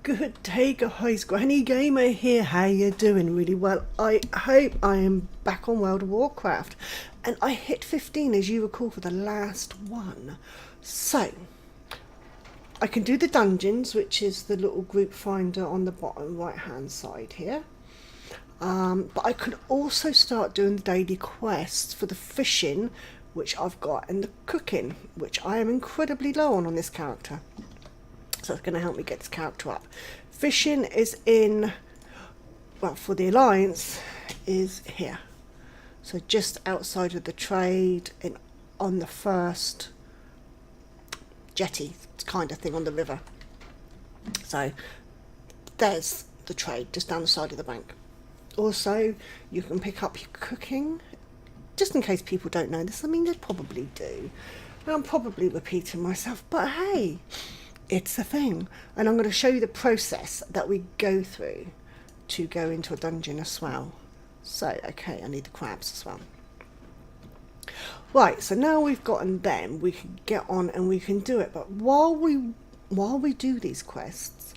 Good day guys, gryphons here. How you doing? Really well. I hope I am back on World of Warcraft, and I hit 15 as you recall for the last one. So I can do the dungeons, which is the little group finder on the bottom right hand side here. But I could also start doing the daily quests for the fishing, which I've got, and the cooking, which I am incredibly low on this character. So it's going to help me get this character up. Fishing is in, well, for the Alliance, is here. So just outside of the trade and on the first jetty kind of thing on the river. So there's the trade just down the side of the bank. Also, you can pick up your cooking. Just in case people don't know this, I mean, they probably do. And I'm probably repeating myself, but hey, it's a thing. And I'm going to show you the process that we go through to go into a dungeon as well. So, okay, I need the crabs as well. Right, so now we've gotten them, we can get on and we can do it. But while we do these quests,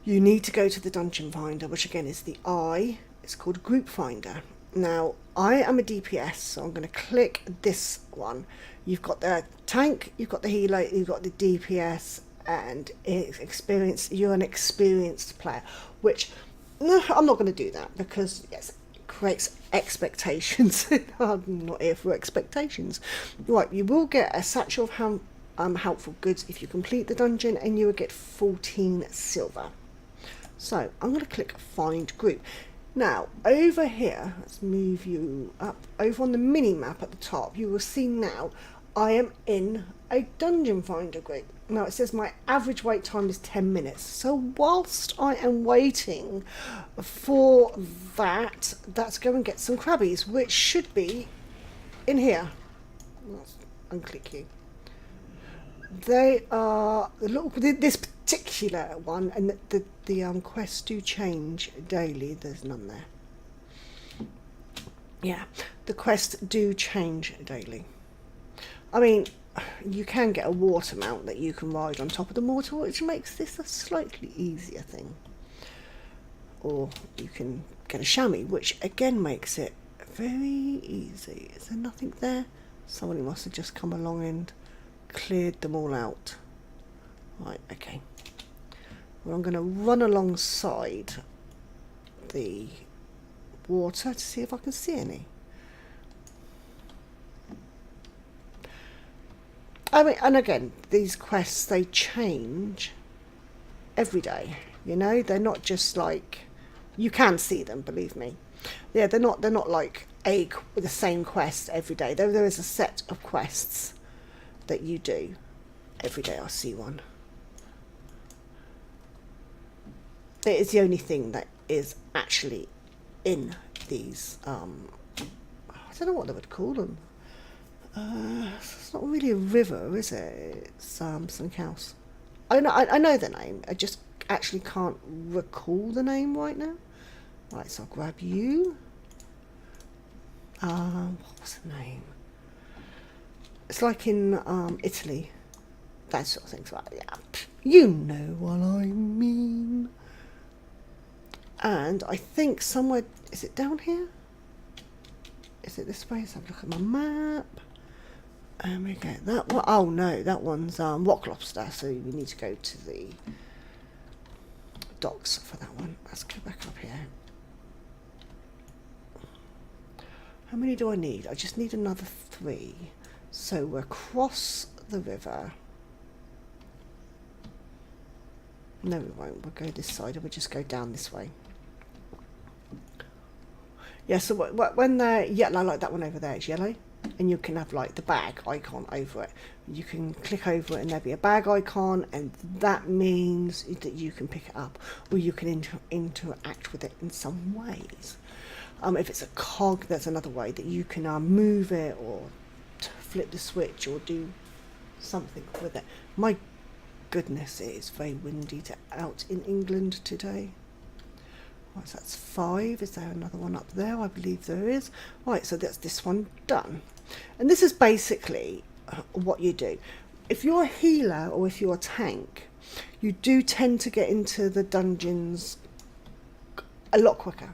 you need to go to the dungeon finder, which again is the eye. It's called group finder. Now, I am a DPS, so I'm going to click this one. You've got the tank, you've got the healer, you've got the DPS, and it's experienced. You're an experienced player, which I'm not going to do that because yes, it creates expectations. I'm not here for expectations. Right, you will get a satchel of helpful goods if you complete the dungeon, and you will get 14 silver. So I'm going to click find group. Now, over here, let's move you up. Over on the mini-map at the top, you will see now I am in a dungeon finder group. Now, it says my average wait time is 10 minutes. So, whilst I am waiting for that, let's go and get some crabbies, which should be in here. Let's unclick you. They are this particular one, and the quests do change daily. There's none there. Yeah, the quests do change daily. I mean, you can get a water mount that you can ride on top of the water, which makes this a slightly easier thing. Or you can get a chamois, which again makes it very easy. Is there nothing there? Somebody must have just come along and cleared them all out. Right, okay. Well, I'm going to run alongside the water to see if I can see any. I mean, and again, these quests, they change every day. You know, they're not just like, you can see them, believe me. Yeah, they're not like the same quest every day. There is a set of quests that you do every day. I see one. It is the only thing that is actually in these I don't know what they would call them. It's not really a river, is it? It's something else. I know the name, I just actually can't recall the name right now. Right, so I'll grab you. What's the name? It's like in Italy, that sort of things. Like, yeah, you know what I mean. And I think somewhere, is it down here? Is it this way? Let's have a look at my map. And we get that one. Oh no, that one's rock lobster. So we need to go to the docks for that one. Let's go back up here. How many do I need? I just need another 3. So we'll cross the river. No, we won't. We'll go this side, and we'll just go down this way. Yeah, so when they're yellow, like that one over there, it's yellow, and you can have like the bag icon over it. You can click over it, and there'll be a bag icon, and that means that you can pick it up, or you can interact with it in some ways. If it's a cog, there's another way that you can move it, or flip the switch, or do something with it. My goodness, it is very windy out in England today. Right, so that's 5. Is there another one up there? I believe there is. Right, so that's this one done. And this is basically what you do. If you're a healer or if you're a tank, you do tend to get into the dungeons a lot quicker,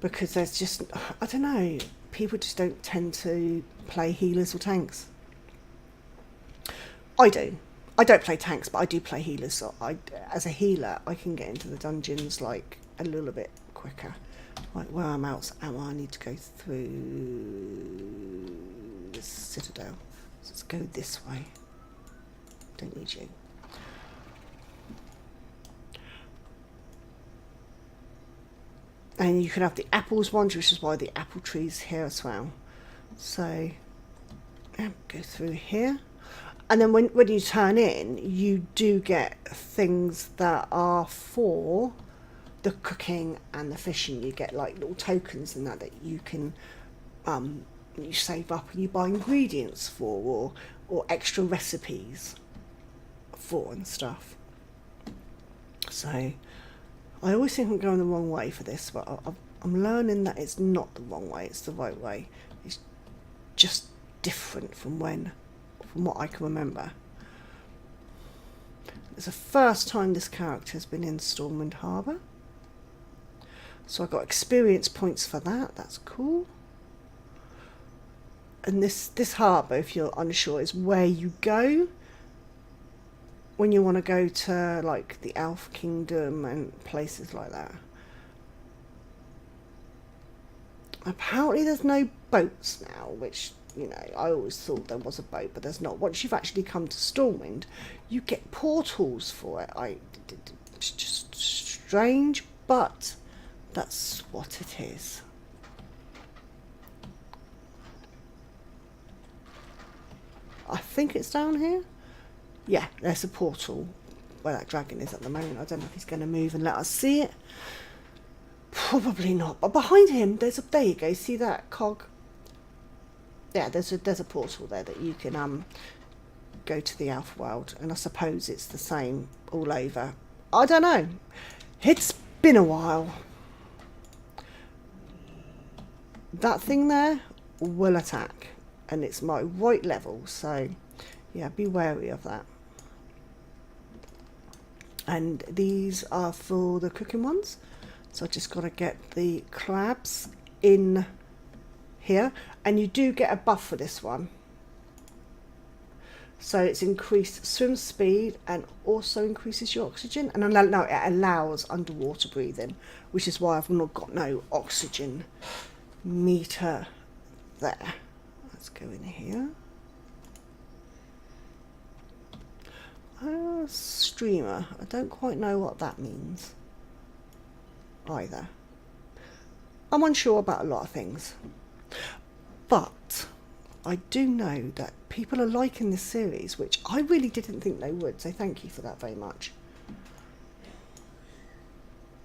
because there's just, I don't know, people just don't tend to play healers or tanks. I do. I don't play tanks, but I do play healers, so as a healer I can get into the dungeons like a little bit quicker. Right, where I'm out, I need to go through the citadel. So let's go this way. Don't need you. And you can have the apples ones, which is why the apple tree's here as well. So go through here. And then when you turn in, you do get things that are for the cooking and the fishing. You get like little tokens and that you can you save up and you buy ingredients for, or extra recipes for and stuff. So I always think I'm going the wrong way for this, but I'm learning that it's not the wrong way, it's the right way. It's just different from what I can remember. It's the first time this character has been in Stormwind Harbour, so I got experience points for that. That's cool. And this harbour, if you're unsure, is where you go when you want to go to like the Elf Kingdom and places like that. Apparently there's no boats now, which, you know, I always thought there was a boat, but there's not. Once you've actually come to Stormwind, you get portals for it. It's just strange, but that's what it is. I think it's down here. Yeah, there's a portal where that dragon is at the moment. I don't know if he's going to move and let us see it. Probably not. But behind him, there you go. See that cog? Yeah, there's a portal there that you can go to the elf world, and I suppose it's the same all over. I don't know. It's been a while. That thing there will attack, and it's my right level, so yeah, be wary of that. And these are for the cooking ones, so I just got to get the crabs in here, and you do get a buff for this one, so it's increased swim speed and also increases your oxygen, and no, it allows underwater breathing, which is why I've not got no oxygen meter there. Let's go in here. Streamer, I don't quite know what that means either. I'm unsure about a lot of things, but I do know that people are liking this series, which I really didn't think they would, so thank you for that very much.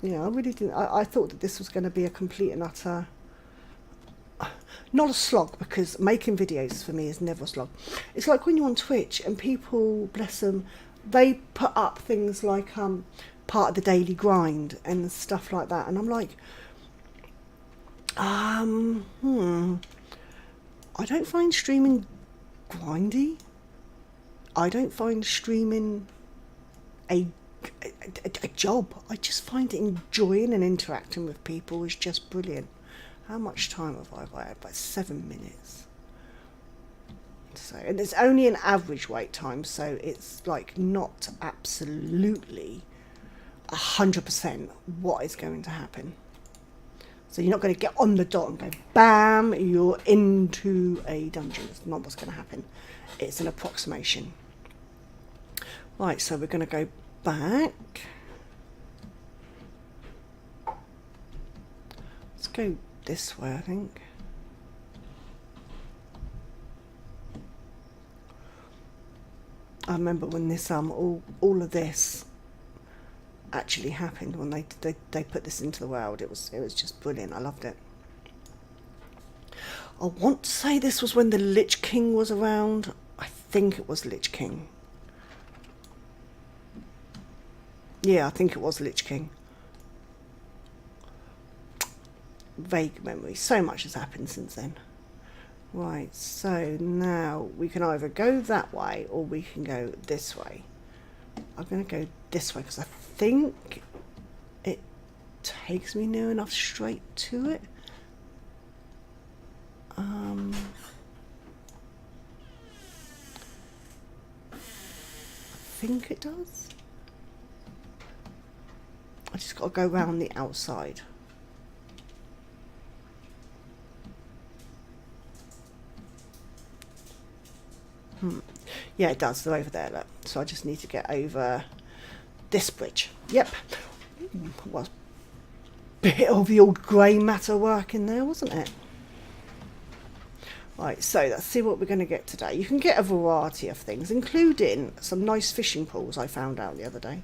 Yeah, I really didn't. I thought that this was going to be a complete and utter, not a slog, because making videos for me is never a slog. It's like when you're on Twitch and people, bless them, they put up things like part of the daily grind and stuff like that, and I'm like, I don't find streaming grindy. I don't find streaming a job. I just find it enjoying and interacting with people is just brilliant. How much time have I got? About 7 minutes. So, and it's only an average wait time, so it's like not absolutely 100% what is going to happen. So you're not going to get on the dot and go bam, you're into a dungeon. It's not what's going to happen. It's an approximation. Right, so we're going to go back. Let's go this way, I think. I remember when this all of this actually happened, when they put this into the world. It was just brilliant. I loved it. I want to say this was when the Lich King was around. I think it was Lich King. Yeah, I think it was Lich King. Vague memory. So much has happened since then. Right, so now we can either go that way or we can go this way. I'm going to go this way because I think it takes me near enough straight to it. I think it does. I just got to go round the outside. Yeah, it does. They're over there, look. So I just need to get over this bridge. Yep. Was a bit of the old grey matter work in there, wasn't it? Right, so let's see what we're going to get today. You can get a variety of things, including some nice fishing poles I found out the other day.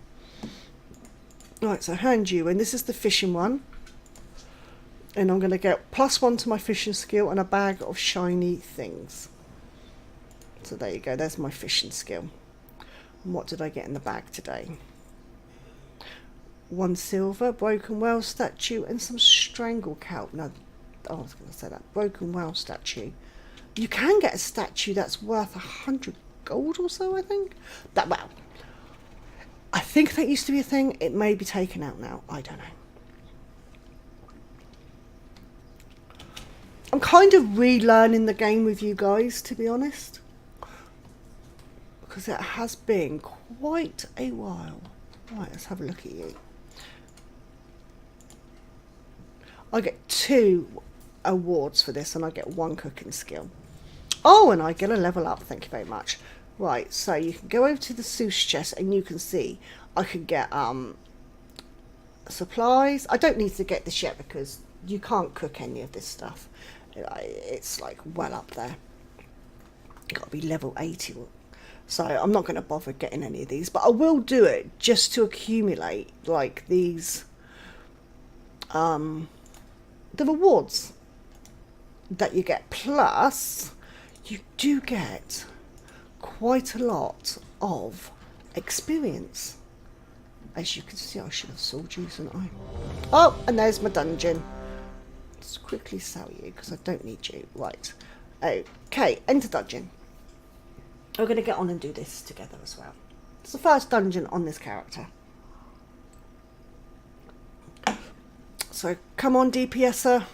Right, so hand you, and this is the fishing one. And I'm going to get +1 to my fishing skill and a bag of shiny things. So there you go, there's my fishing skill. And what did I get in the bag today? 1 silver, broken whale statue, and some strangle kelp. No, I was going to say that. Broken whale statue. You can get a statue that's worth 100 gold or so, I think. Well, I think that used to be a thing. It may be taken out now. I don't know. I'm kind of relearning the game with you guys, to be honest. Because it has been quite a while. Right, let's have a look at you. I get 2 awards for this and I get 1 cooking skill. Oh, and I get a level up, thank you very much. Right, so you can go over to the sous chest and you can see I can get supplies. I don't need to get this yet because you can't cook any of this stuff. It's like well up there. Got to be level 80. So I'm not going to bother getting any of these, but I will do it just to accumulate like these the rewards that you get. Plus you do get quite a lot of experience. As you can see, I should have sold you, shouldn't I? Oh, and there's my dungeon. Let's quickly sell you because I don't need you. Right, okay, enter dungeon. We're going to get on and do this together as well. It's the first dungeon on this character. So come on, DPSer.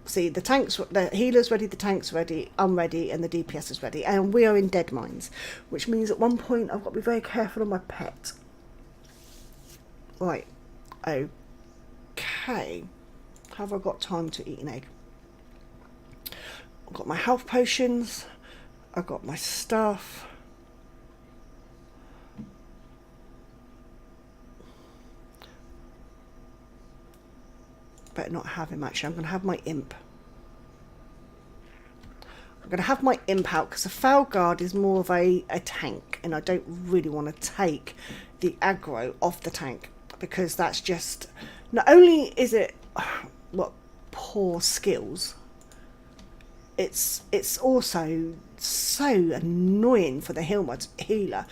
See, the tanks, the healer's ready, the tank's ready, I'm ready, and the DPS is ready. And we are in dead mines, which means at one point I've got to be very careful on my pet. Right, okay. Have I got time to eat an egg? I've got my health potions. I've got my stuff. Better not have him actually. I'm going to have my imp. I'm going to have my imp out because the foul guard is more of a tank and I don't really want to take the aggro off the tank because that's just, not only is it what poor skills, it's also so annoying for the healer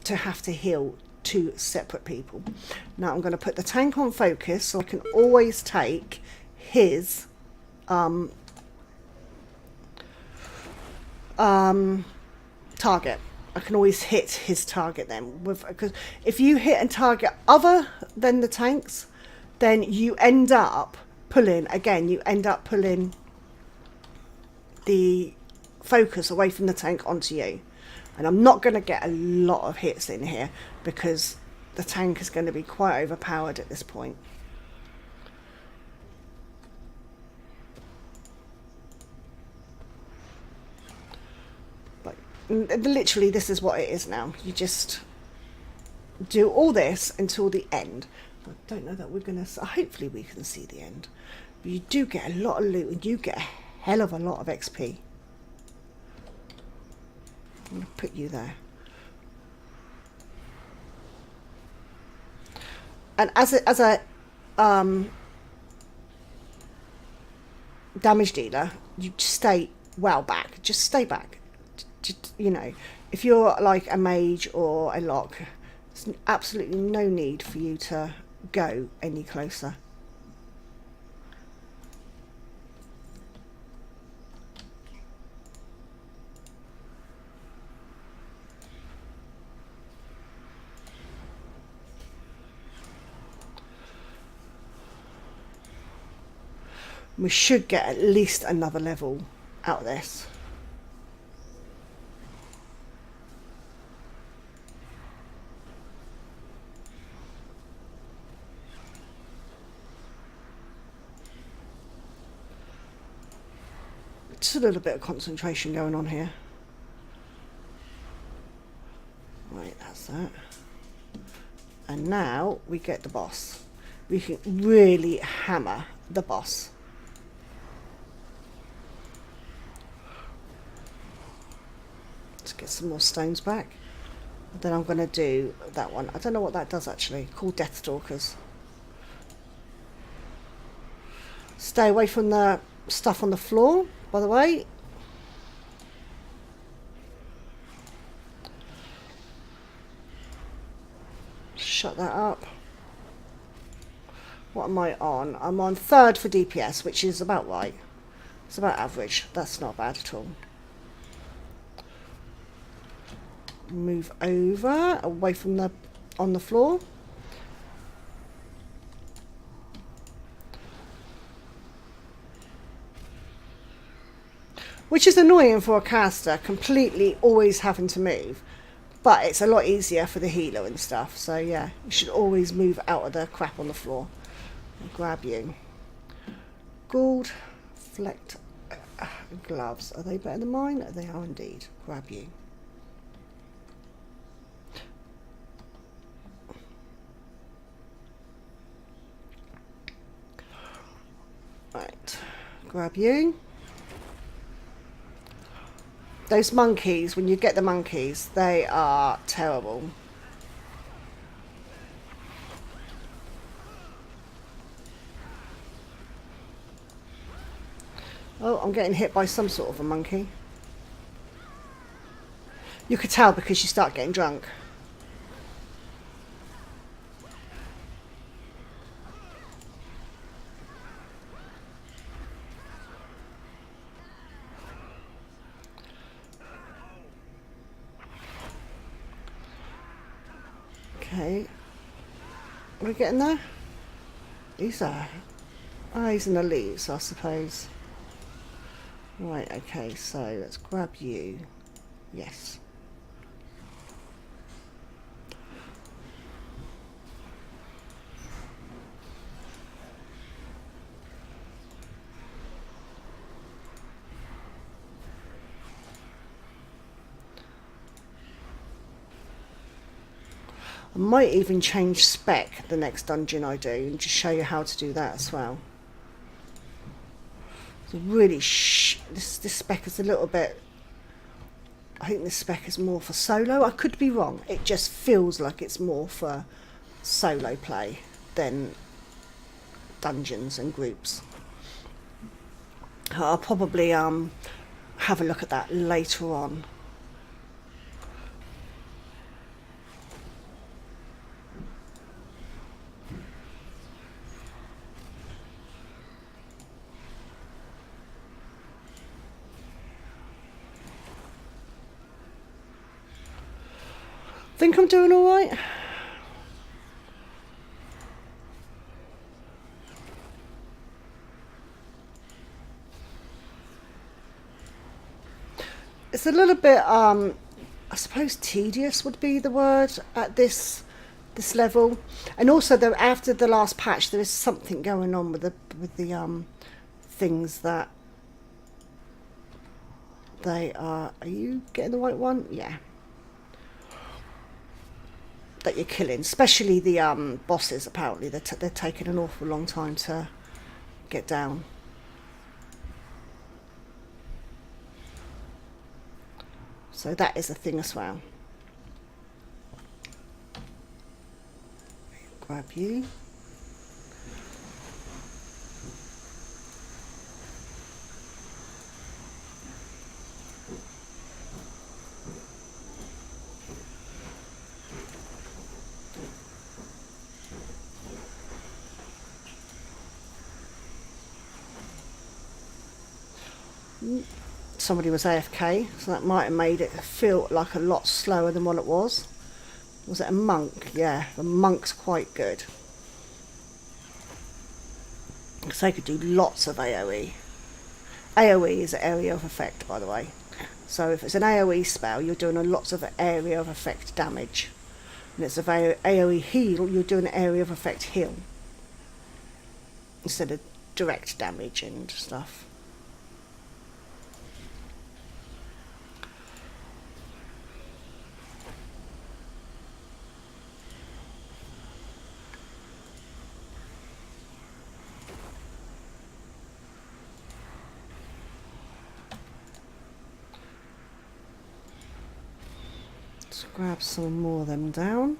to have to heal 2 separate people. Now I'm going to put the tank on focus so I can always take his target. I can always hit his target then, because if you hit and target other than the tanks, then you end up pulling the focus away from the tank onto you. And I'm not going to get a lot of hits in here because the tank is going to be quite overpowered at this point. Like, literally this is what it is now. You just do all this until the end. I don't know that we're going to, hopefully we can see the end. But you do get a lot of loot and you get a hell of a lot of XP. I'm going to put you there. And as a damage dealer, you stay well back. Just stay back. Just, you know, if you're like a mage or a lock, there's absolutely no need for you to go any closer. We should get at least another level out of this. Just a little bit of concentration going on here. Right, that's that. And now we get the boss. We can really hammer the boss. Let's get some more stones back. Then I'm going to do that one. I don't know what that does actually. Called Deathstalkers. Stay away from the stuff on the floor, by the way. Shut that up. What am I on? I'm on 3rd for DPS, which is about right. It's about average. That's not bad at all. Move over, away from the on the floor. Which is annoying for a caster, completely always having to move. But it's a lot easier for the healer and stuff. So yeah, you should always move out of the crap on the floor. I'll grab you. Gold, flecked gloves. Are they better than mine? They are indeed. Grab you. Right, grab you. Those monkeys, when you get the monkeys, they are terrible. Oh, I'm getting hit by some sort of a monkey. You could tell because you start getting drunk. Okay. Are we getting there? He's an elite, so I suppose. Right, okay, so let's grab you. Yes. I might even change spec the next dungeon I do and just show you how to do that as well. So really, this spec is a little bit... I think this spec is more for solo. I could be wrong. It just feels like it's more for solo play than dungeons and groups. I'll probably have a look at that later on. Think I'm doing all right. It's a little bit, I suppose tedious would be the word at this level, and also though after the last patch there is something going on with the things that they are. Are you getting the right one? Yeah. That you're killing, especially the bosses. Apparently they're taking an awful long time to get down. So that is a thing as well. Grab you. Somebody was AFK, so that might have made it feel like a lot slower than what it was. Was it a monk? Yeah, the monk's quite good. Because they could do lots of AoE. AoE is an area of effect, by the way. So if it's an AoE spell, you're doing lots of area of effect damage. And it's an AoE heal, you're doing an area of effect heal. Instead of direct damage and stuff. Let's grab some more of them down.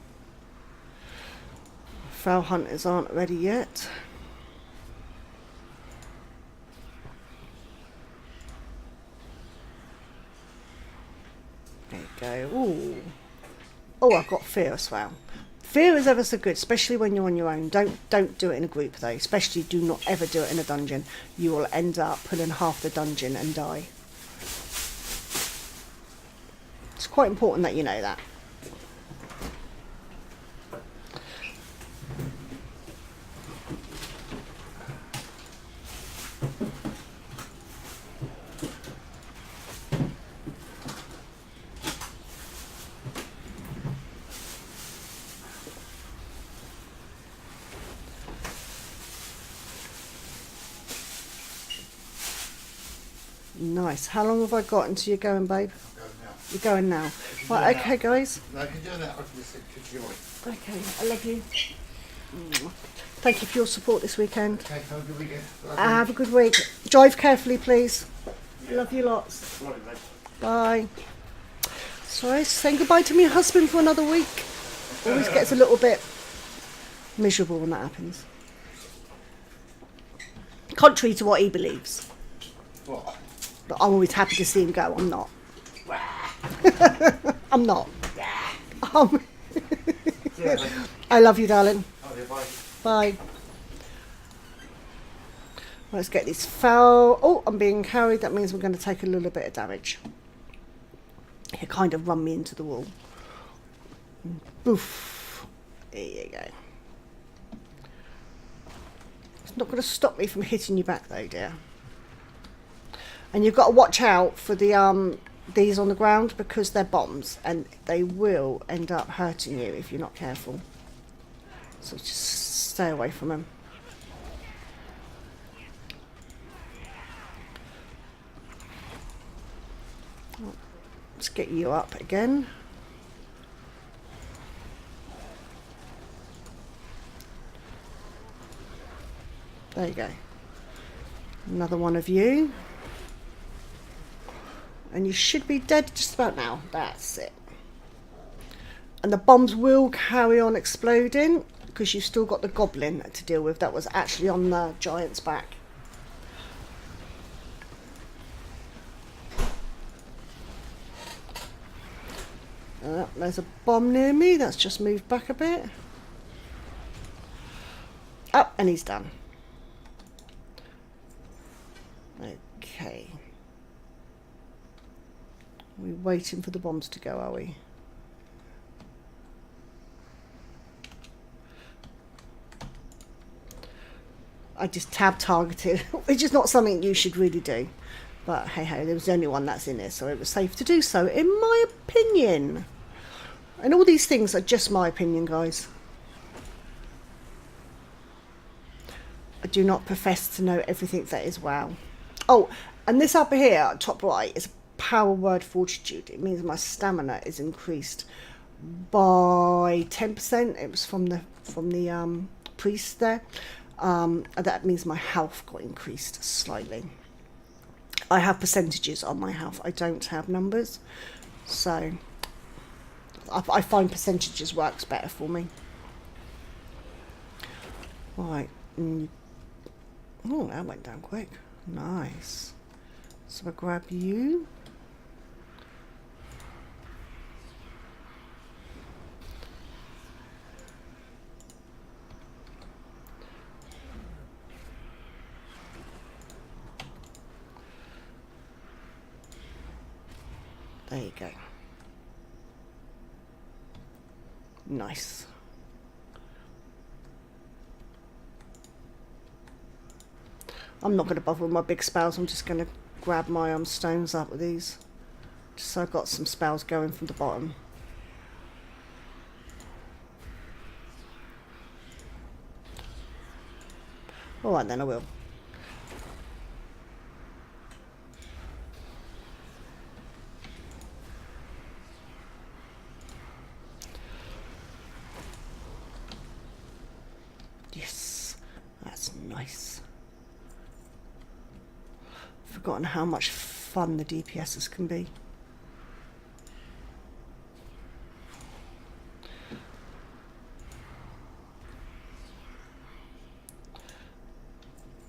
Foul hunters aren't ready yet. There you go. Ooh. Oh, I've got fear as well. Fear is ever so good, especially when you're on your own. Don't do it in a group though. Especially do not ever do it in a dungeon. You will end up pulling half the dungeon and die. It's quite important that you know that. Nice. How long have I got until you're going, babe? You're going now. Right, okay, guys. No, I can do that. I can listen to Joy. Okay, I love you. Thank you for your support this weekend. Okay, have a good weekend. Have a good week. Drive carefully, please. Yeah. Love you lots. Right, mate. Bye. Sorry, saying goodbye to my husband for another week. Always gets a little bit miserable when that happens. Contrary to what he believes. What? But I'm always happy to see him go. I'm not. I'm not. Yeah, I love you, darling. oh, yeah, bye. Bye. Let's get this foul. Oh, I'm being carried. That means we're going to take a little bit of damage. He kind of run me into the wall. Boof. There you go. It's not going to stop me from hitting you back though, dear. And you've got to watch out for the these on the ground because they're bombs and they will end up hurting you if you're not careful. So just stay away from them. Let's get you up again. There you go. Another one of you. And you should be dead just about now. That's it. And the bombs will carry on exploding because you've still got the goblin to deal with that was actually on the giant's back. There's a bomb near me. That's just moved back a bit. Oh, and he's done. Okay. We're waiting for the bombs to go, are we? I just tab targeted, which is not something you should really do. But hey ho, there was the only one that's in there, so it was safe to do so, in my opinion. And all these things are just my opinion, guys. I do not profess to know everything that is WoW. Oh, and this up here, top right, is a power word fortitude. It means my stamina is increased by 10%. It was from the priest there. That means my health got increased slightly. I have percentages on my health. I don't have numbers. So I find percentages works better for me. Right. Oh, that went down quick. Nice. So I grab you. There you go. Nice. I'm not going to bother with my big spells. I'm just going to grab my stones up with these. Just so I've got some spells going from the bottom. Alright then, I will. Yes, that's nice. Forgotten how much fun the DPSs can be.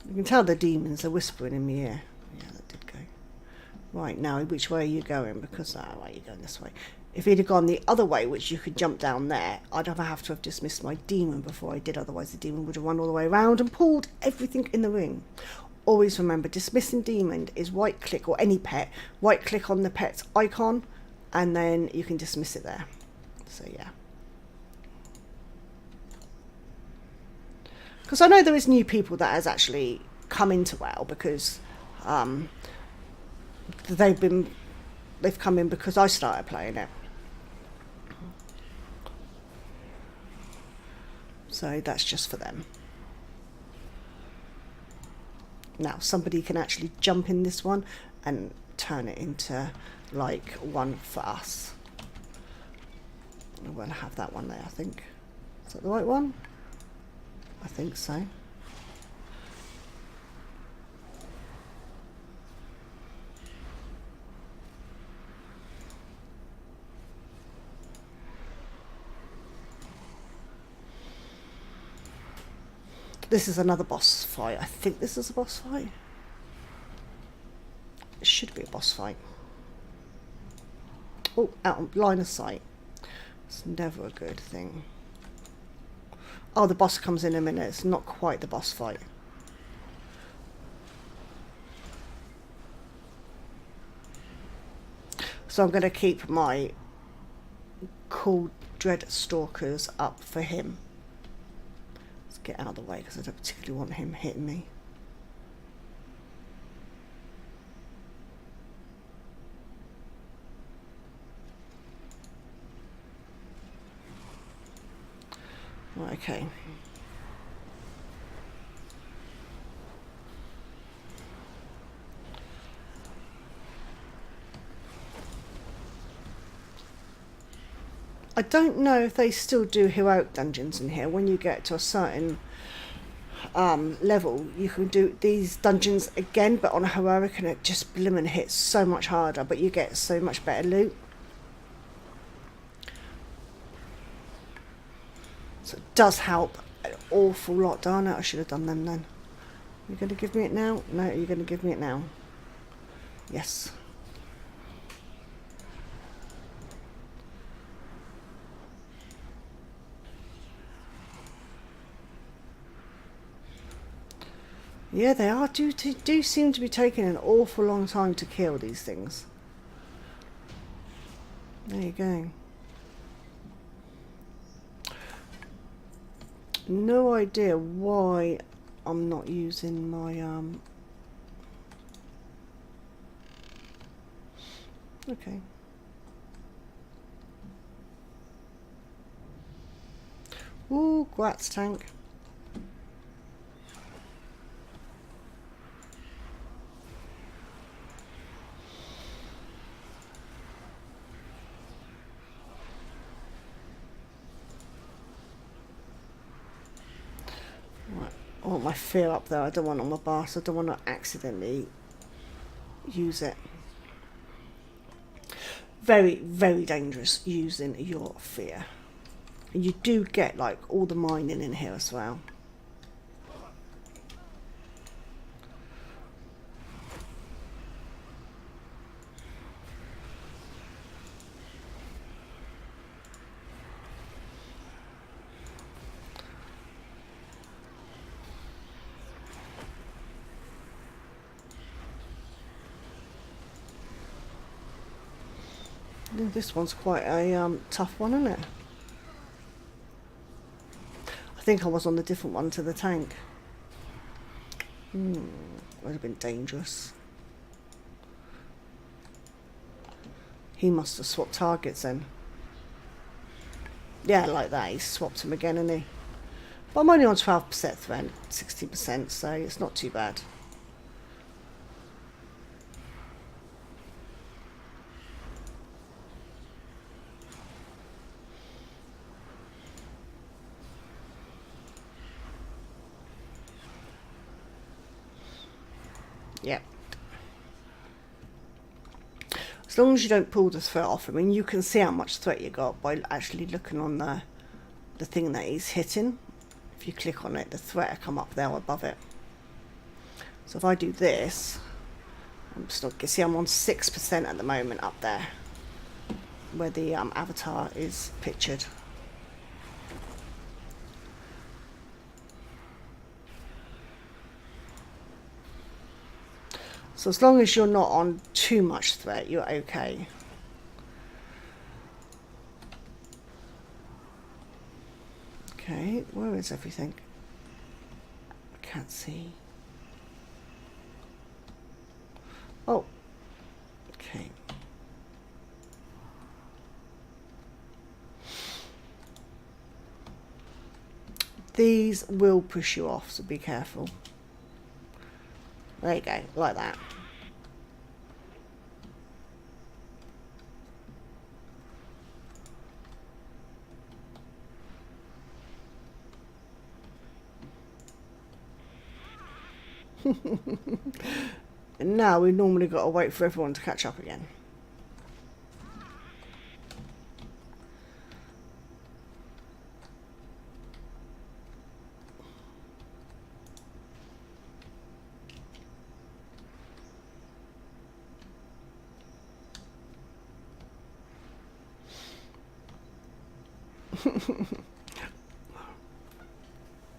You can tell the demons are whispering in my ear. Yeah, that did go. Right, now, which way are you going? Because, right, you're going this way. If he'd have gone the other way, which you could jump down there, I'd have to have dismissed my demon before I did. Otherwise, the demon would have run all the way around and pulled everything in the ring. Always remember, dismissing demon is right-click, or any pet, right-click on the pet's icon, and then you can dismiss it there. So, yeah. Because I know there is new people that has actually come into WoW because they've come in because I started playing it. So that's just for them. Now somebody can actually jump in this one and turn it into like one for us. I'm going to have that one there, I think. Is that the right one? I think so. This is another boss fight. I think this is a boss fight. It should be a boss fight. Oh, out of line of sight. It's never a good thing. Oh, the boss comes in a minute. It's not quite the boss fight. So I'm going to keep my cool dread stalkers up for him. Let's get out of the way because I don't particularly want him hitting me. Right, okay. I don't know if they still do heroic dungeons in here. When you get to a certain level, you can do these dungeons again, but on a heroic, and it just blimmin' hits so much harder, but you get so much better loot. So it does help an awful lot. Darn it, I should have done them then. You're going to give me it now? No, you're going to give me it now. Yes. Yeah, they are do seem to be taking an awful long time to kill these things. There you go. No idea why I'm not using my okay. Ooh, Grats tank. I want my fear up there. I don't want it on my boss. I don't want to accidentally use it. Very, very dangerous using your fear. And you do get like all the mining in here as well. This one's quite a tough one, isn't it? I think I was on the different one to the tank. would have been dangerous. He must have swapped targets then. Yeah, like that. He swapped him again, hasn't he? But I'm only on 12% threat, 60%, so it's not too bad. Yep. As long as you don't pull the threat off, I mean, you can see how much threat you got by actually looking on the thing that he's hitting. If you click on it, the threat will come up there above it. So if I do this, I'm just not, see I'm on 6% at the moment up there, where the avatar is pictured. So as long as you're not on too much threat, you're okay. Okay, where is everything? I can't see. Oh, okay. These will push you off, so be careful. There you go, like that. And now we've normally got to wait for everyone to catch up again.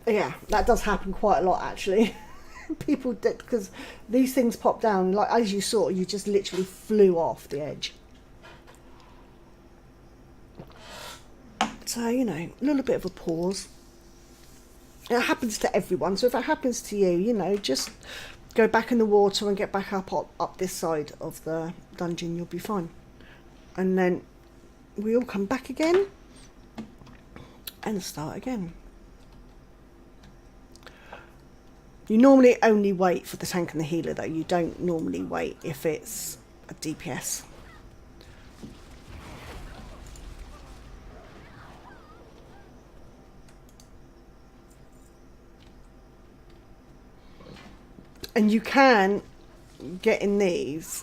Yeah, that does happen quite a lot actually. People did, because these things pop down, like as you saw, you just literally flew off the edge. So, you know, a little bit of a pause. It happens to everyone, so if it happens to you, you know, just go back in the water and get back up this side of the dungeon, you'll be fine. And then we all come back again and start again. You normally only wait for the tank and the healer though, you don't normally wait if it's a DPS. And you can get in these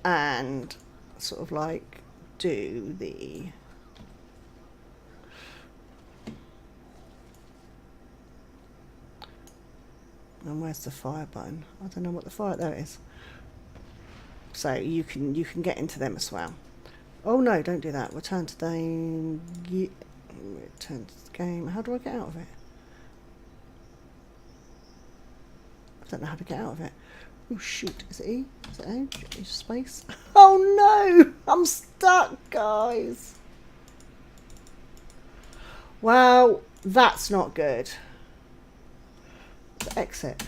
and sort of like do the and where's the fire button? I don't know what the fire, there it is. So you can get into them as well. Oh no, don't do that. Return to the return to the game. How do I get out of it? I don't know how to get out of it. Oh shoot, is it E? Is it A? Is space? Oh no! I'm stuck, guys. Wow, that's not good. Exit.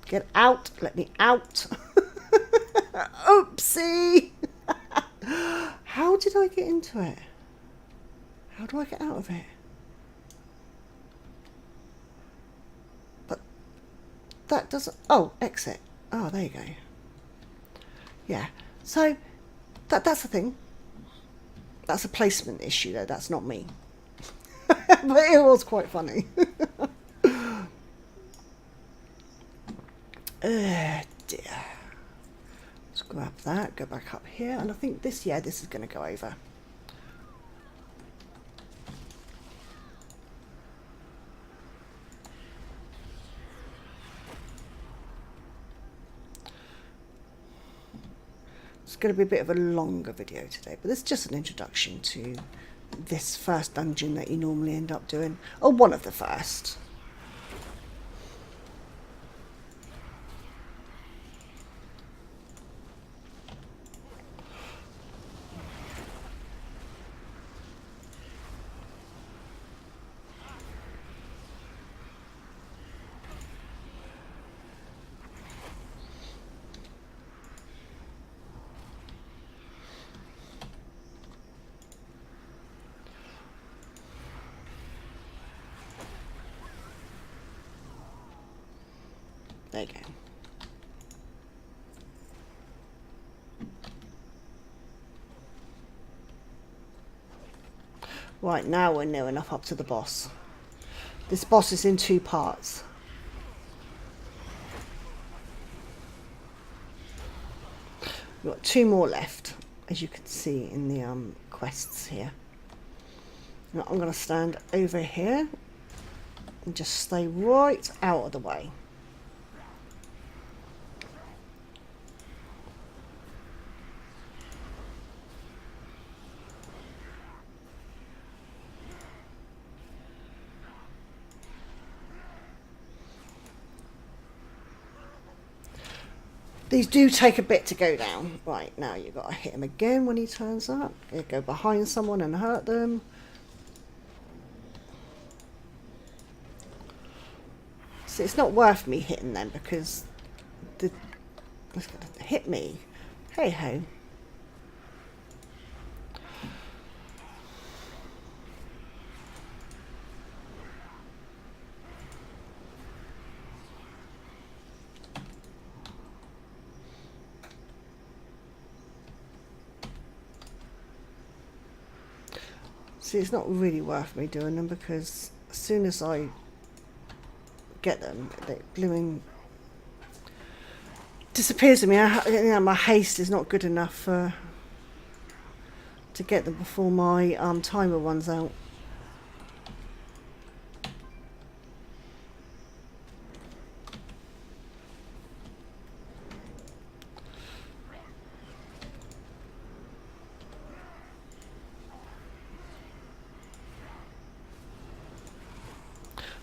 Get out. Let me out. Oopsie. How did I get into it? How do I get out of it? But that doesn't... Oh, exit. Oh, there you go. Yeah. So that's the thing. That's a placement issue though. That's not me. But it was quite funny. Dear. Let's grab that, go back up here, and I think this, yeah, this is going to go over. It's going to be a bit of a longer video today, but it's just an introduction to this first dungeon that you normally end up doing, or one of the first. There you go. Right, now we're near enough up to the boss. This boss is in 2 parts. We've got 2 more left, as you can see in the quests here. Now I'm going to stand over here and just stay right out of the way. These do take a bit to go down. Right, now you've got to hit him again when he turns up. You go behind someone and hurt them. So it's not worth me hitting them because they're going to hit me. Hey ho. See, it's not really worth me doing them because as soon as I get them, they blooming disappears in me. My haste is not good enough to get them before my timer runs out.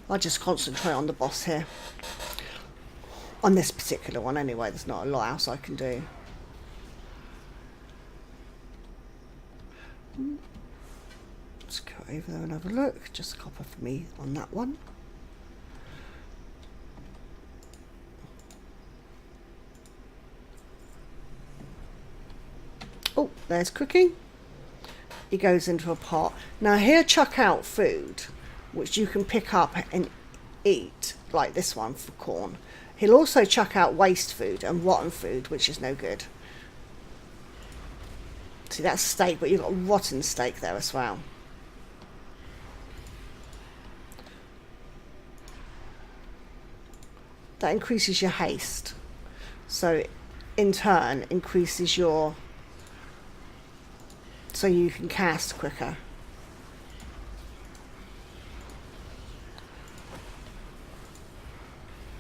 I'll just concentrate on the boss here. On this particular one anyway, there's not a lot else I can do. Let's go over there and have a look. Just a copper for me on that one. Oh, there's Cookie. He goes into a pot. Now here, chuck out food, which you can pick up and eat, like this one for corn. He'll also chuck out waste food and rotten food, which is no good. See, that's steak, but you've got rotten steak there as well. That increases your haste. So, in turn, increases your... so you can cast quicker.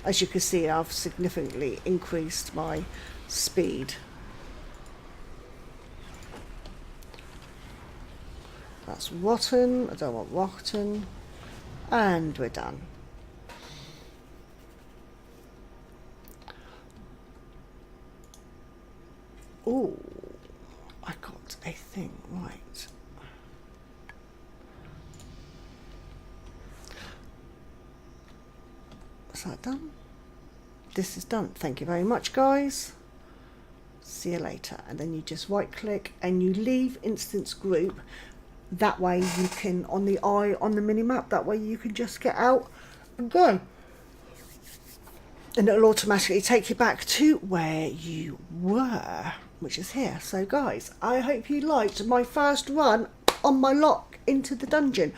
As you can see, I've significantly increased my speed. That's rotten. I don't want rotten. And we're done. Oh, I got a thing right. Is that done? This is done. Thank you very much, guys. See you later. And then you just right click and you leave instance group. That way you can, on the eye on the mini map, that way you can just get out and go. And it'll automatically take you back to where you were, which is here. So guys, I hope you liked my first run on my lock into the dungeon.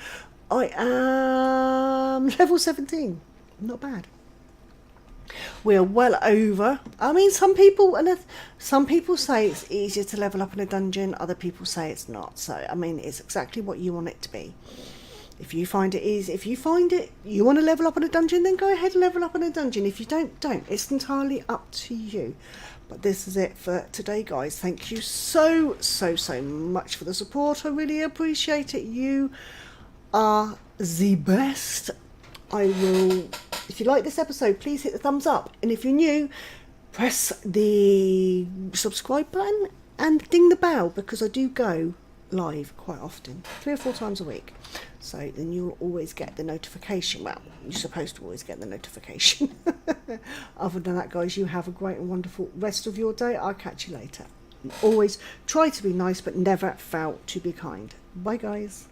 I am level 17. Not bad. We're well over. I mean, some people say it's easier to level up in a dungeon. Other people say it's not. So, I mean, it's exactly what you want it to be. If you find it easy, if you find it, you want to level up in a dungeon, then go ahead and level up in a dungeon. If you don't. It's entirely up to you. But this is it for today, guys. Thank you so much for the support. I really appreciate it. You are the best. I will, if you like this episode, please hit the thumbs up. And if you're new, press the subscribe button and ding the bell, because I do go live quite often, 3 or 4 times a week. So then you'll always get the notification. Well, you're supposed to always get the notification. Other than that, guys, you have a great and wonderful rest of your day. I'll catch you later. And always try to be nice, but never fail to be kind. Bye, guys.